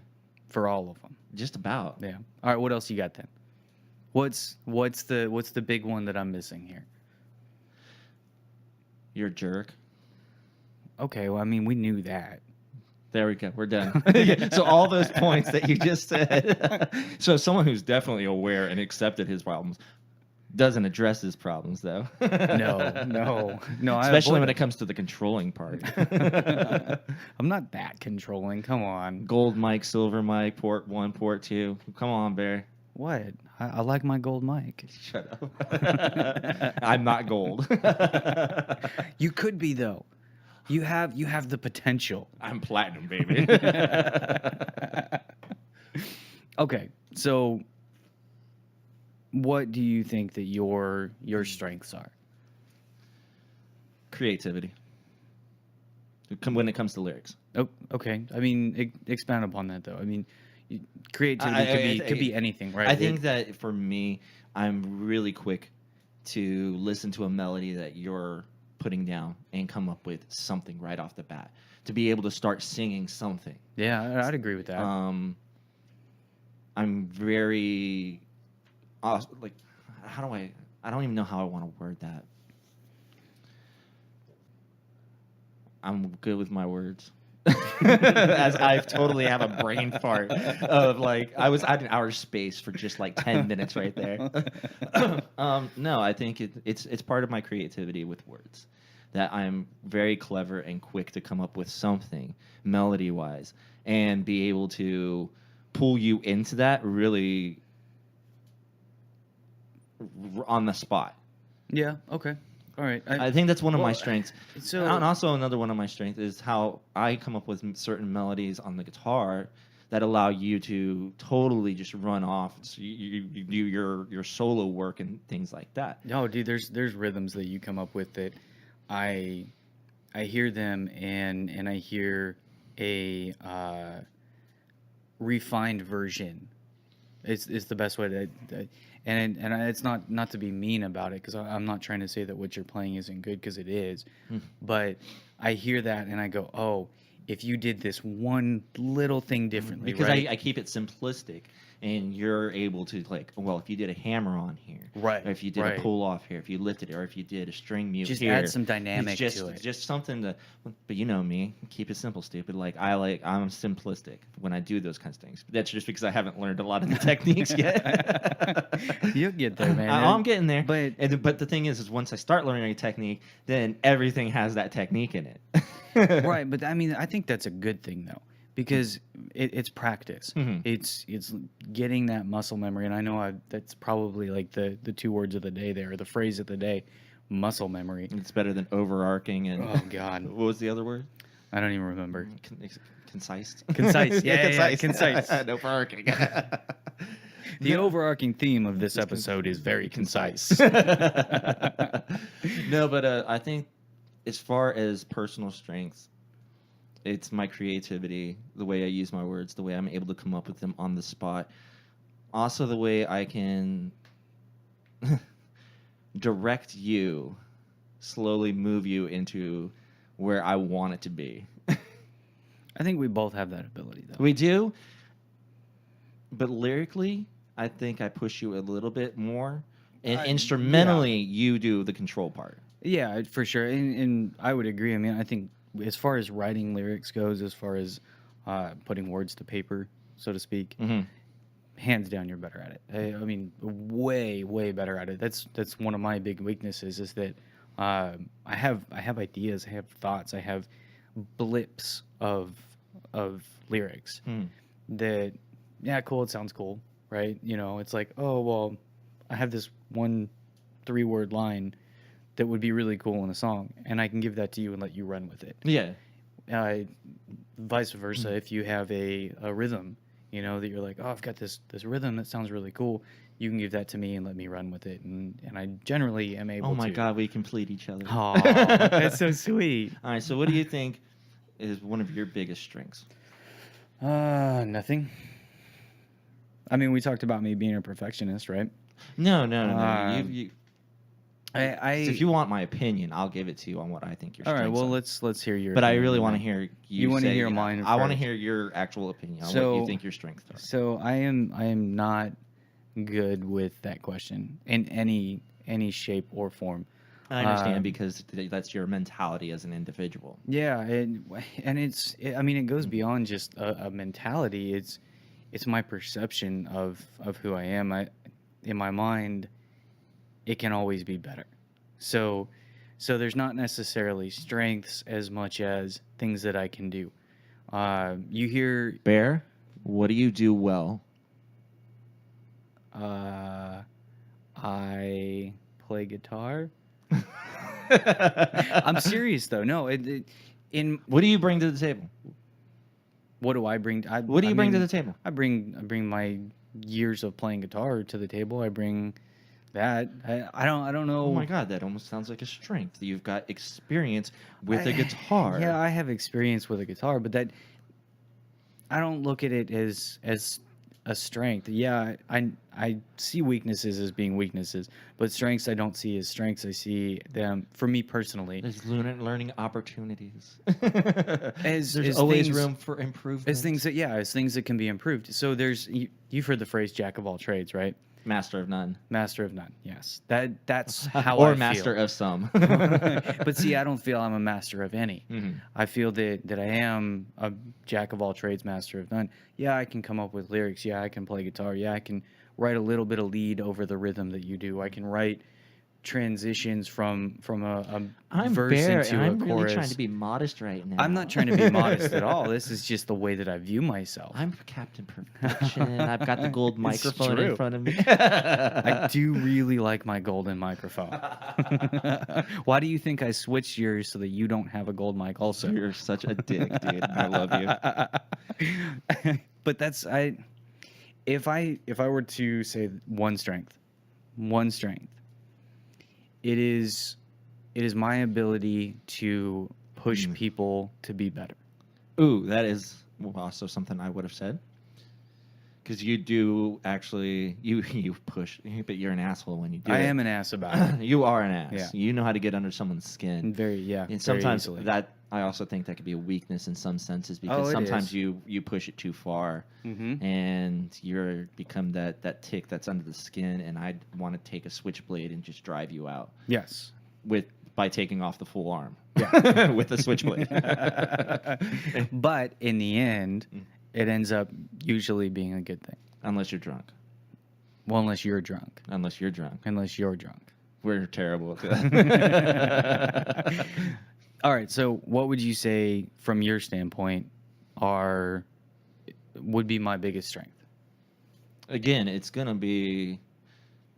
[SPEAKER 1] for all of them.
[SPEAKER 2] Just about.
[SPEAKER 1] Yeah. All right. What else you got then? What's the big one that I'm missing here?
[SPEAKER 2] You're a jerk.
[SPEAKER 1] Okay. Well, I mean, we knew that.
[SPEAKER 2] There we go. We're done. Yeah, so all those points that you just said. So someone who's definitely aware and accepted his problems doesn't address his problems, though.
[SPEAKER 1] No. I
[SPEAKER 2] Especially
[SPEAKER 1] avoid
[SPEAKER 2] when it
[SPEAKER 1] it.
[SPEAKER 2] comes to the controlling part.
[SPEAKER 1] I'm not that controlling. Come on.
[SPEAKER 2] Gold mic, silver mic, port 1, port 2. Come on, Bear.
[SPEAKER 1] What? I like my gold mic.
[SPEAKER 2] Shut up. I'm not gold.
[SPEAKER 1] You could be though. You have the potential.
[SPEAKER 2] I'm platinum, baby.
[SPEAKER 1] Okay. So what do you think that your strengths are?
[SPEAKER 2] Creativity. When it comes to lyrics.
[SPEAKER 1] Oh, okay. I mean, expound upon that though. I mean, creativity could be anything, right?
[SPEAKER 2] I think that for me, I'm really quick to listen to a melody that you're putting down and come up with something right off the bat. To be able to start singing something.
[SPEAKER 1] Yeah, I'd agree with that.
[SPEAKER 2] I'm very like, how do I don't even know how I want to word that. I'm good with my words. As I totally have a brain fart of like I was at an outer space for just like 10 minutes right there. No, I think it's part of my creativity with words that I'm very clever and quick to come up with something melody wise and be able to pull you into that really on the spot.
[SPEAKER 1] Yeah. Okay. All right.
[SPEAKER 2] I think that's one of my strengths.
[SPEAKER 1] So
[SPEAKER 2] And also another one of my strengths is how I come up with certain melodies on the guitar that allow you to totally just run off. So you do your solo work and things like that.
[SPEAKER 1] no, dude. There's rhythms that you come up with that I hear them and I hear a refined version. It's the best way to. And it's not to be mean about it because I'm not trying to say that what you're playing isn't good because it is, but I hear that and I go, oh, if you did this one little thing differently,
[SPEAKER 2] Because
[SPEAKER 1] right?
[SPEAKER 2] I keep it simplistic and you're able to like, well, if you did a hammer on here,
[SPEAKER 1] Right,
[SPEAKER 2] or if you did a
[SPEAKER 1] right.
[SPEAKER 2] pull off here, if you lifted it, or if you did a string mute
[SPEAKER 1] Just
[SPEAKER 2] here,
[SPEAKER 1] add some
[SPEAKER 2] it's
[SPEAKER 1] dynamic to it.
[SPEAKER 2] just something to. But you know me, keep it simple, stupid. I'm simplistic when I do those kinds of things. But that's just because I haven't learned a lot of the techniques yet.
[SPEAKER 1] You'll get there, man.
[SPEAKER 2] I'm getting there.
[SPEAKER 1] But
[SPEAKER 2] But the thing is once I start learning a technique, then everything has that technique in it.
[SPEAKER 1] right, but I mean, I think that's a good thing though, because it's practice.
[SPEAKER 2] Mhm.
[SPEAKER 1] It's getting that muscle memory, and I know that's probably like the two words of the day there, or the phrase of the day, muscle memory.
[SPEAKER 2] It's better than overarching and
[SPEAKER 1] Oh God,
[SPEAKER 2] what was the other word?
[SPEAKER 1] I don't even remember.
[SPEAKER 2] Concise.
[SPEAKER 1] Concise, yeah, concise.
[SPEAKER 2] No overarching.
[SPEAKER 1] The overarching theme of this episode is very concise.
[SPEAKER 2] No, but I think as far as personal strengths, it's my creativity, the way I use my words, the way I'm able to come up with them on the spot. Also, the way I can direct you, slowly move you into where I want it to be.
[SPEAKER 1] I think we both have that ability, though.
[SPEAKER 2] We do, but lyrically, I think I push you a little bit more, and instrumentally, you do the control part.
[SPEAKER 1] Yeah, for sure, and I would agree. I mean, I think as far as writing lyrics goes, as far as putting words to paper, so to speak, hands down, you're better at it. I mean, way better at it. That's one of my big weaknesses is that I have ideas, I have thoughts, I have blips of lyrics that yeah, cool. It sounds cool, right? You know, it's like, oh well, I have this 1 3-word line that would be really cool in a song, and I can give that to you and let you run with it.
[SPEAKER 2] Yeah.
[SPEAKER 1] Vice versa, if you have a rhythm, you know, that you're like, oh, I've got this rhythm that sounds really cool, you can give that to me and let me run with it, and I generally am able to.
[SPEAKER 2] Oh my God, we complete each other.
[SPEAKER 1] Oh, that's so sweet.
[SPEAKER 2] All right, so what do you think is one of your biggest strengths?
[SPEAKER 1] Nothing. I mean, we talked about me being a perfectionist, right?
[SPEAKER 2] No. So if you want my opinion, I'll give it to you on what I think your
[SPEAKER 1] all
[SPEAKER 2] strengths
[SPEAKER 1] right. Well,
[SPEAKER 2] are.
[SPEAKER 1] let's hear your.
[SPEAKER 2] But I
[SPEAKER 1] opinion
[SPEAKER 2] really
[SPEAKER 1] on
[SPEAKER 2] want to
[SPEAKER 1] that.
[SPEAKER 2] hear
[SPEAKER 1] You want to
[SPEAKER 2] say,
[SPEAKER 1] hear mine
[SPEAKER 2] I want to
[SPEAKER 1] first.
[SPEAKER 2] hear your actual opinion on
[SPEAKER 1] So-
[SPEAKER 2] what you think your strengths are.
[SPEAKER 1] So I am not good with that question in any shape or form.
[SPEAKER 2] I understand because that's your mentality as an individual.
[SPEAKER 1] Yeah, and I mean, it goes beyond just a mentality. It's my perception of who I am. In my mind, it can always be better. So there's not necessarily strengths as much as things that I can do. You hear,
[SPEAKER 2] Bear, what do you do well?
[SPEAKER 1] I play guitar. I'm serious though. No, in
[SPEAKER 2] What do you bring to the table?
[SPEAKER 1] what do I bring?
[SPEAKER 2] What do you bring to the table?
[SPEAKER 1] I bring my years of playing guitar to the table. I bring that. I don't know.
[SPEAKER 2] Oh my God, that almost sounds like a strength. You've got experience with a guitar.
[SPEAKER 1] Yeah, I have experience with a guitar, but that I don't look at it as a strength. Yeah, I see weaknesses as being weaknesses, but strengths I don't see as strengths. I see them, for me personally,
[SPEAKER 2] There's learning opportunities.
[SPEAKER 1] As
[SPEAKER 2] There's always
[SPEAKER 1] things-
[SPEAKER 2] room for improvement.
[SPEAKER 1] as things that can be improved. So you've heard the phrase "jack of all trades," right?
[SPEAKER 2] Master of none.
[SPEAKER 1] Master of none. Yes, that's how
[SPEAKER 2] or
[SPEAKER 1] I
[SPEAKER 2] master
[SPEAKER 1] feel.
[SPEAKER 2] of some.
[SPEAKER 1] But see, I don't feel I'm a master of any.
[SPEAKER 2] Mhm.
[SPEAKER 1] I feel that I am a jack of all trades, master of none. Yeah, I can come up with lyrics. Yeah, I can play guitar. Yeah, I can write a little bit of lead over the rhythm that you do. I can write transitions from a
[SPEAKER 2] I'm
[SPEAKER 1] verse
[SPEAKER 2] Bear,
[SPEAKER 1] into
[SPEAKER 2] and
[SPEAKER 1] a
[SPEAKER 2] I'm
[SPEAKER 1] chorus.
[SPEAKER 2] really trying to be modest right now.
[SPEAKER 1] I'm not trying to be modest at all. This is just the way that I view myself.
[SPEAKER 2] I'm Captain Perfection. I've got the gold microphone
[SPEAKER 1] true.
[SPEAKER 2] in front of me.
[SPEAKER 1] I do really like my golden microphone. Why do you think I switched yours so that you don't have a gold mic also?
[SPEAKER 2] You're such a dick, dude. I love you.
[SPEAKER 1] But if I were to say one strength, it is my ability to push people to be better.
[SPEAKER 2] Ooh, that is also something I would have said. Because you do actually, you push, but you're an asshole when you do
[SPEAKER 1] I
[SPEAKER 2] it.
[SPEAKER 1] am an ass about it.
[SPEAKER 2] You are an ass.
[SPEAKER 1] Yeah.
[SPEAKER 2] You know how to get under someone's skin.
[SPEAKER 1] Very
[SPEAKER 2] And
[SPEAKER 1] very
[SPEAKER 2] sometimes
[SPEAKER 1] easily.
[SPEAKER 2] that I also think that could be a weakness in some senses
[SPEAKER 1] Oh,
[SPEAKER 2] because
[SPEAKER 1] it
[SPEAKER 2] sometimes
[SPEAKER 1] is.
[SPEAKER 2] you push it too far,
[SPEAKER 1] Mm-hmm.
[SPEAKER 2] and you're become that tick that's under the skin, and I want to take a switchblade and just drive you out
[SPEAKER 1] Yes.
[SPEAKER 2] with by taking off the full arm.
[SPEAKER 1] Yeah.
[SPEAKER 2] With a switchblade.
[SPEAKER 1] But in the end,
[SPEAKER 2] Mm.
[SPEAKER 1] it ends up usually being a good thing.
[SPEAKER 2] Unless you're drunk.
[SPEAKER 1] Well, unless you're drunk.
[SPEAKER 2] Unless you're drunk.
[SPEAKER 1] Unless you're drunk.
[SPEAKER 2] We're terrible at that.
[SPEAKER 1] All right. So, what would you say, from your standpoint, are would be my biggest strength?
[SPEAKER 2] Again, it's gonna be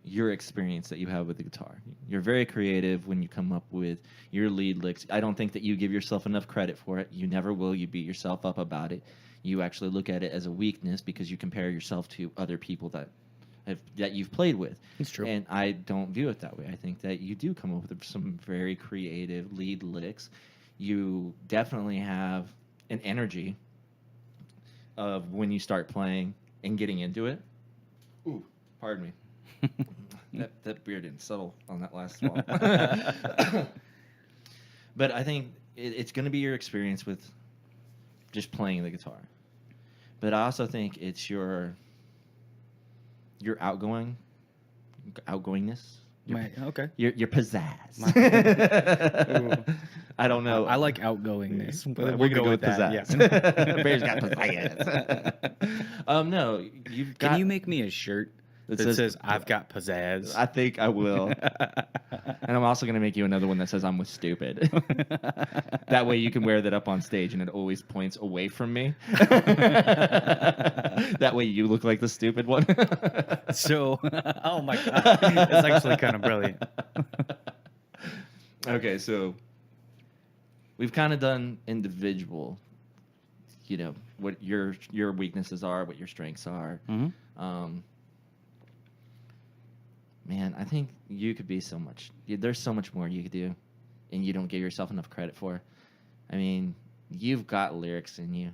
[SPEAKER 2] your experience that you have with the guitar. You're very creative when you come up with your lead licks. I don't think that you give yourself enough credit for it. You never will. You beat yourself up about it. You actually look at it as a weakness because you compare yourself to other people that you've played with.
[SPEAKER 1] It's true.
[SPEAKER 2] And I don't view it that way. I think that you do come up with some very creative lead licks. You definitely have an energy of when you start playing and getting into it. Ooh, pardon me. that beer didn't settle on that last swallow. But I think it's going to be your experience with just playing the guitar. But I also think it's your outgoingness.
[SPEAKER 1] Okay.
[SPEAKER 2] Your pizzazz.
[SPEAKER 1] Ooh.
[SPEAKER 2] I don't know.
[SPEAKER 1] I like outgoingness.
[SPEAKER 2] We're
[SPEAKER 1] We'll
[SPEAKER 2] gonna go with
[SPEAKER 1] that.
[SPEAKER 2] pizzazz.
[SPEAKER 1] Yeah.
[SPEAKER 2] Bear's got pizzazz. No, you've got.
[SPEAKER 1] Can you make me a shirt that says "I've got pizzazz"?
[SPEAKER 2] I think I will. And I'm also gonna make you another one that says "I'm with stupid." That way you can wear that up on stage, and it always points away from me. That way you look like the stupid one.
[SPEAKER 1] So, oh my god, that's actually kind of brilliant.
[SPEAKER 2] Okay, so we've kind of done individual, what your weaknesses are, what your strengths are.
[SPEAKER 1] Mm-hmm.
[SPEAKER 2] Man, I think you could be so much. There's so much more you could do, and you don't give yourself enough credit for. I mean, you've got lyrics in you.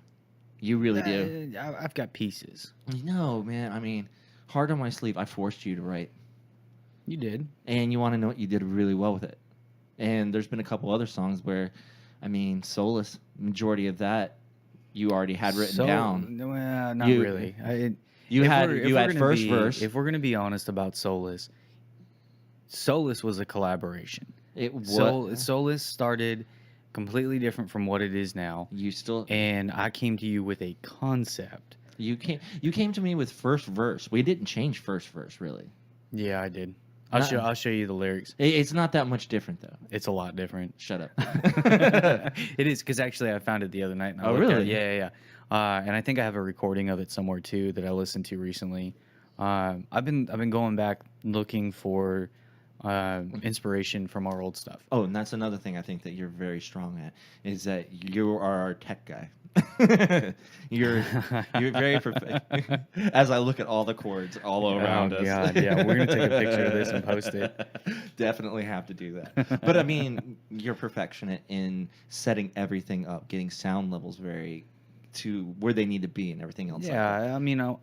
[SPEAKER 2] You really do.
[SPEAKER 1] I've got pieces.
[SPEAKER 2] No, man. I mean, hard on my sleeve. I forced you to write,
[SPEAKER 1] You did.
[SPEAKER 2] and you want to know what you did really well with it. And there's been a couple other songs where, I mean, Solace. Majority of that you already had written down.
[SPEAKER 1] Well, not
[SPEAKER 2] You-
[SPEAKER 1] really.
[SPEAKER 2] You
[SPEAKER 1] If
[SPEAKER 2] had
[SPEAKER 1] we're gonna
[SPEAKER 2] first
[SPEAKER 1] be-
[SPEAKER 2] verse.
[SPEAKER 1] If we're gonna be honest about Solus, Solus was a collaboration.
[SPEAKER 2] It was
[SPEAKER 1] Solus started completely different from what it is now,
[SPEAKER 2] you still
[SPEAKER 1] and I came to you with a concept.
[SPEAKER 2] you came to me with first verse. We didn't change first verse really.
[SPEAKER 1] Yeah, I did.
[SPEAKER 2] Uh-uh.
[SPEAKER 1] I'll show you the lyrics.
[SPEAKER 2] It's not that much different though.
[SPEAKER 1] It's a lot different.
[SPEAKER 2] Shut up.
[SPEAKER 1] It is, because actually I found it the other night. And I
[SPEAKER 2] Oh,
[SPEAKER 1] looked at
[SPEAKER 2] really?
[SPEAKER 1] it. Yeah. And I think I have a recording of it somewhere too that I listened to recently. I've been going back looking for inspiration from our old stuff.
[SPEAKER 2] Oh, and that's another thing I think that you're very strong at is that you are our tech guy. you're very perfect. As I look at all the chords all around us.
[SPEAKER 1] God, yeah, we're gonna take a picture of this and post it.
[SPEAKER 2] Definitely have to do that. But I mean, you're perfectionist in setting everything up, getting sound levels to where they need to be, and everything else.
[SPEAKER 1] Yeah,
[SPEAKER 2] like that.
[SPEAKER 1] I mean,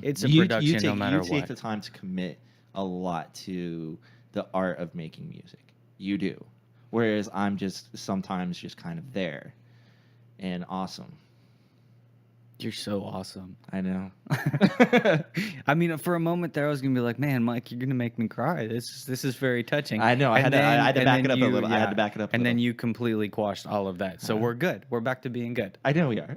[SPEAKER 1] it's a production no matter
[SPEAKER 2] You take
[SPEAKER 1] what.
[SPEAKER 2] the time to commit a lot to the art of making music. You do. Whereas I'm just sometimes just kind of there. And awesome.
[SPEAKER 1] You're so awesome.
[SPEAKER 2] I know.
[SPEAKER 1] I mean, for a moment there, I was gonna be like, "Man, Mike, you're gonna make me cry. This is very touching."
[SPEAKER 2] I know. I had to
[SPEAKER 1] and
[SPEAKER 2] back
[SPEAKER 1] then
[SPEAKER 2] it up a
[SPEAKER 1] you-
[SPEAKER 2] little. I had to back it up a
[SPEAKER 1] And then
[SPEAKER 2] little.
[SPEAKER 1] you completely quashed all of that. So we're good. We're back to being good.
[SPEAKER 2] I know we are.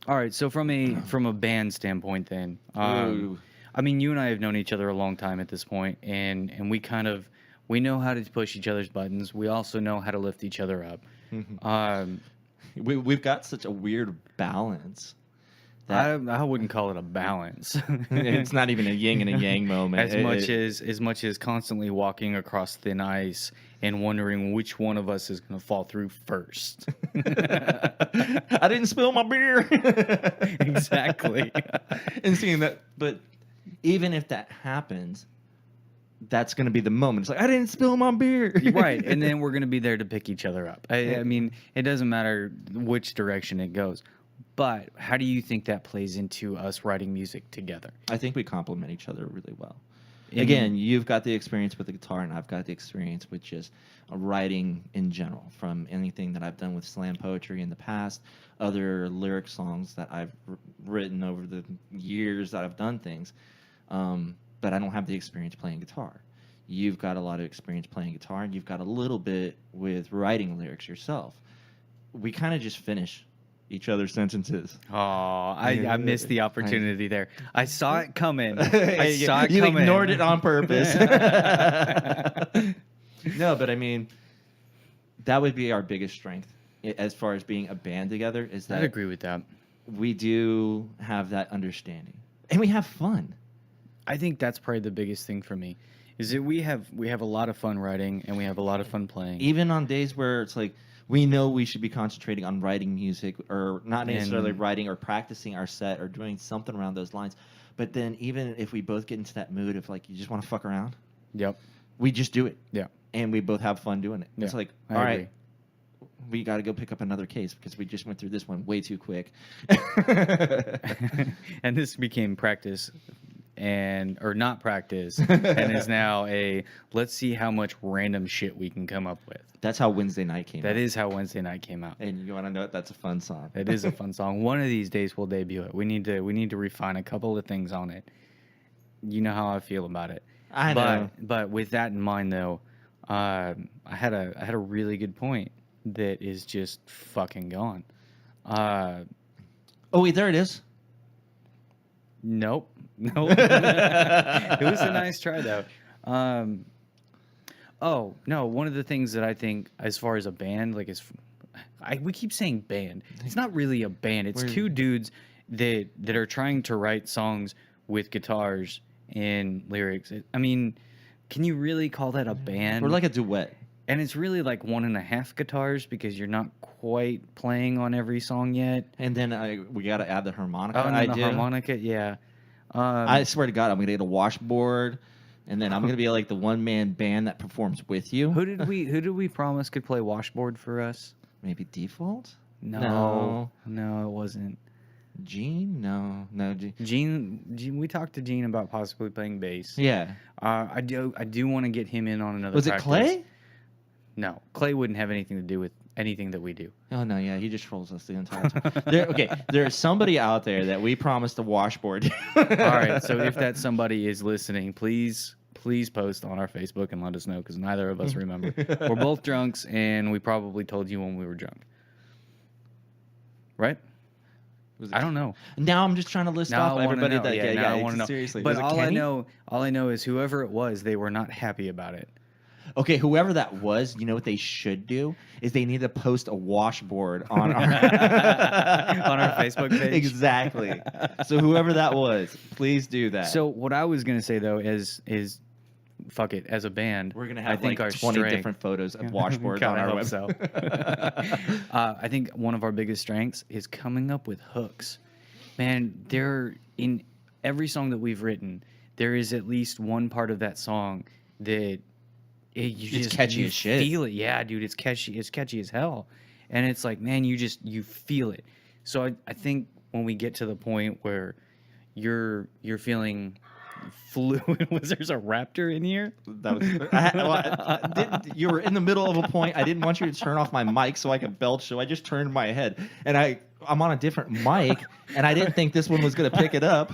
[SPEAKER 1] All right. So from a band standpoint, then,
[SPEAKER 2] Ooh.
[SPEAKER 1] I mean, you and I have known each other a long time at this point, and we know how to push each other's buttons. We also know how to lift each other up.
[SPEAKER 2] We've got such a weird balance.
[SPEAKER 1] I wouldn't call it a balance.
[SPEAKER 2] It's not even a yin and a yang moment.
[SPEAKER 1] as much as constantly walking across thin ice and wondering which one of us is going to fall through first.
[SPEAKER 2] I didn't spill my beer.
[SPEAKER 1] Exactly.
[SPEAKER 2] And seeing that, but even if that happens, that's going to be the moment. It's like, I didn't spill my beer.
[SPEAKER 1] Right. And then we're going to be there to pick each other up. I mean, it doesn't matter which direction it goes. But how do you think that plays into us writing music together?
[SPEAKER 2] I think we complement each other really well. Again, you've got the experience with the guitar, and I've got the experience with just writing in general, from anything that I've done with slam poetry in the past, other lyric songs that I've written over the years that I've done things. But I don't have the experience playing guitar. You've got a lot of experience playing guitar, and you've got a little bit with writing lyrics yourself. We kind of just finish each other's sentences.
[SPEAKER 1] Oh, I missed the opportunity there. I saw it coming. I
[SPEAKER 2] you,
[SPEAKER 1] saw it
[SPEAKER 2] you
[SPEAKER 1] coming.
[SPEAKER 2] ignored it on purpose. No, but I mean, that would be our biggest strength as far as being a band together, is that
[SPEAKER 1] I'd agree with that.
[SPEAKER 2] we do have that understanding. And we have fun.
[SPEAKER 1] I think that's probably the biggest thing for me, is that we have a lot of fun writing and we have a lot of fun playing.
[SPEAKER 2] Even on days where it's like, we know we should be concentrating on writing music, or not necessarily writing or practicing our set or doing something around those lines. But then even if we both get into that mood of like, you just want to fuck around,
[SPEAKER 1] Yep.
[SPEAKER 2] we just do it.
[SPEAKER 1] Yeah.
[SPEAKER 2] And we both have fun doing it.
[SPEAKER 1] Yeah,
[SPEAKER 2] It's like,
[SPEAKER 1] I
[SPEAKER 2] all
[SPEAKER 1] agree.
[SPEAKER 2] right, we got to go pick up another case because we just went through this one way too quick.
[SPEAKER 1] And this became practice or not practice and is now let's see how much random shit we can come up with.
[SPEAKER 2] That's how Wednesday night came out.
[SPEAKER 1] That is how Wednesday night came out.
[SPEAKER 2] And you want to know it? That's a fun song.
[SPEAKER 1] It is a fun song. One of these days we'll debut it. We need to refine a couple of things on it. You know how I feel about it.
[SPEAKER 2] I know.
[SPEAKER 1] But with that in mind, though, I had a really good point that is just fucking gone.
[SPEAKER 2] Oh wait, there it is.
[SPEAKER 1] Nope. It was a nice try though. Oh no, one of the things that I think, as far as a band, like we keep saying band. It's not really a band. It's two dudes that are trying to write songs with guitars and lyrics. I mean, can you really call that a band?
[SPEAKER 2] We're like a duet.
[SPEAKER 1] And it's really like 1.5 guitars because you're not quite playing on every song yet.
[SPEAKER 2] And then we got to add the harmonica.
[SPEAKER 1] Oh, and then the harmonica, yeah.
[SPEAKER 2] I swear to God, I'm going to get a washboard, and then I'm going to be like the one-man band that performs with you.
[SPEAKER 1] Who did we promise could play washboard for us?
[SPEAKER 2] Maybe Default?
[SPEAKER 1] No, it wasn't.
[SPEAKER 2] Gene? No.
[SPEAKER 1] Gene, we talked to Gene about possibly playing bass.
[SPEAKER 2] Yeah.
[SPEAKER 1] I do want to get him in on another.
[SPEAKER 2] Was
[SPEAKER 1] practice.
[SPEAKER 2] it Clay?
[SPEAKER 1] No, Clay wouldn't have anything to do with anything that we do.
[SPEAKER 2] Oh no, yeah, he just trolls us the entire time. There's somebody out there that we promised a washboard.
[SPEAKER 1] All right, so if that somebody is listening, please post on our Facebook and let us know, because neither of us remember. We're both drunks, and we probably told you when we were drunk. Right? I don't know.
[SPEAKER 2] Now I'm just trying to list off everybody that. Yeah,
[SPEAKER 1] I want to know.
[SPEAKER 2] Seriously,
[SPEAKER 1] but all I know is whoever it was, they were not happy about it.
[SPEAKER 2] Okay, whoever that was, you know what they should do is they need to post a washboard on our
[SPEAKER 1] on our Facebook page.
[SPEAKER 2] Exactly. So whoever that was, please do that.
[SPEAKER 1] So what I was gonna say though is fuck it, as a band,
[SPEAKER 2] we're gonna have
[SPEAKER 1] I think
[SPEAKER 2] like 20 different photos of washboards on our website.
[SPEAKER 1] So. I think one of our biggest strengths is coming up with hooks. Man, in every song that we've written, there is at least one part of that song that. It's
[SPEAKER 2] catchy as shit.
[SPEAKER 1] Feel it, yeah, dude. It's catchy. It's catchy as hell, and it's like, man, you feel it. So I think when we get to the point where you're feeling fluid, was there's a raptor in here?
[SPEAKER 2] That was you were in the middle of a point. I didn't want you to turn off my mic so I could belch, so I just turned my head, and I'm on a different mic, and I didn't think this one was gonna pick it up.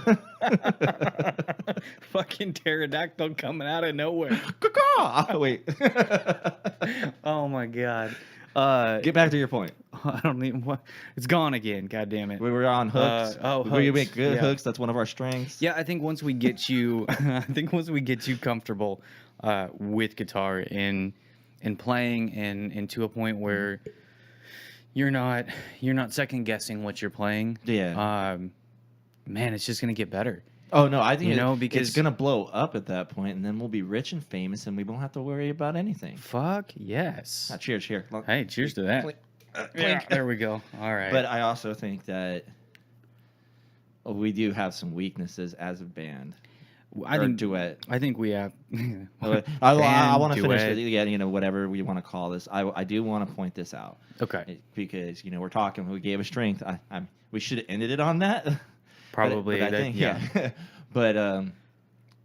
[SPEAKER 1] Fucking pterodactyl coming out of nowhere.
[SPEAKER 2] Wait.
[SPEAKER 1] Oh my god.
[SPEAKER 2] Get back to your point.
[SPEAKER 1] I don't even what. It's gone again. God damn it.
[SPEAKER 2] We were on hooks. We
[SPEAKER 1] Hooks.
[SPEAKER 2] make good hooks. That's one of our strengths.
[SPEAKER 1] Yeah, I think once we get you, comfortable with guitar and playing and to a point where you're not second guessing what you're playing.
[SPEAKER 2] Yeah.
[SPEAKER 1] Man, it's just gonna get better.
[SPEAKER 2] Oh no, I think
[SPEAKER 1] because
[SPEAKER 2] it's gonna blow up at that point, and then we'll be rich and famous, and we won't have to worry about anything.
[SPEAKER 1] Fuck yes.
[SPEAKER 2] Cheers, here.
[SPEAKER 1] Hey, cheers to that. Yeah, there we go. All right.
[SPEAKER 2] But I also think that we do have some weaknesses as a band. Duet.
[SPEAKER 1] I think we have.
[SPEAKER 2] I want to finish it. Yeah, whatever we want to call this. I do want to point this out.
[SPEAKER 1] Okay.
[SPEAKER 2] Because we're talking. We gave a strength. We should have ended it on that.
[SPEAKER 1] Probably.
[SPEAKER 2] But I think, yeah. But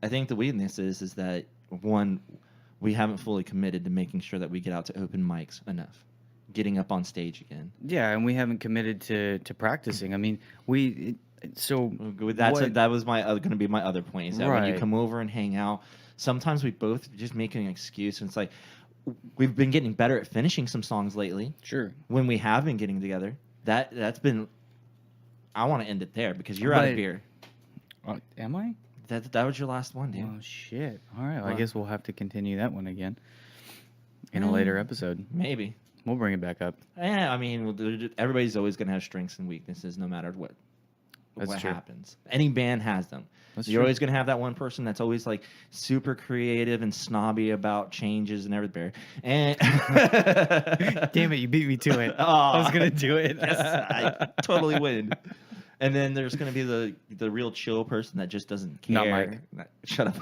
[SPEAKER 2] I think the weakness is that one, we haven't fully committed to making sure that we get out to open mics enough, getting up on stage again.
[SPEAKER 1] Yeah, and we haven't committed to practicing. I mean, so what?
[SPEAKER 2] That was my going to be my other point is that when you
[SPEAKER 1] Right.
[SPEAKER 2] come over and hang out, sometimes we both just make an excuse, and it's like we've been getting better at finishing some songs lately.
[SPEAKER 1] Sure.
[SPEAKER 2] When we have been getting together, that's been. I want to end it there because you're out of
[SPEAKER 1] But
[SPEAKER 2] beer.
[SPEAKER 1] am I?
[SPEAKER 2] That was your last one, dude.
[SPEAKER 1] Oh shit! All right, well, I
[SPEAKER 2] Well,
[SPEAKER 1] guess we'll have to continue that one again in a later episode.
[SPEAKER 2] Maybe.
[SPEAKER 1] We'll bring it back up.
[SPEAKER 2] Yeah, I mean, everybody's always going to have strengths and weaknesses, no matter what
[SPEAKER 1] That's true.
[SPEAKER 2] happens. Any band has them.
[SPEAKER 1] That's
[SPEAKER 2] You're
[SPEAKER 1] true.
[SPEAKER 2] always going to have that one person that's always like super creative and snobby about changes and everything. And
[SPEAKER 1] Damn it! You beat me to it.
[SPEAKER 2] Oh,
[SPEAKER 1] I was gonna do it.
[SPEAKER 2] yes, I totally win. And then there's going to be the real chill person that just doesn't care.
[SPEAKER 1] Not Mike.
[SPEAKER 2] Shut up.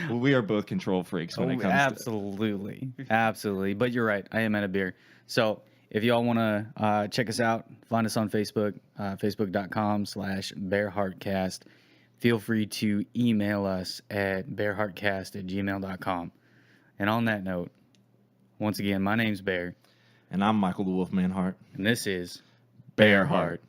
[SPEAKER 2] Well, we are both control freaks when it comes
[SPEAKER 1] absolutely, absolutely. But you're right. I am out of beer. So if y'all want to check us out, find us on Facebook, facebook.com/bearheartcast. Feel free to email us at bearheartcast@gmail.com. And on that note, once again, my name's Bear,
[SPEAKER 2] And I'm Michael the Wolfman Hart.
[SPEAKER 1] and this is
[SPEAKER 2] Bear Heart.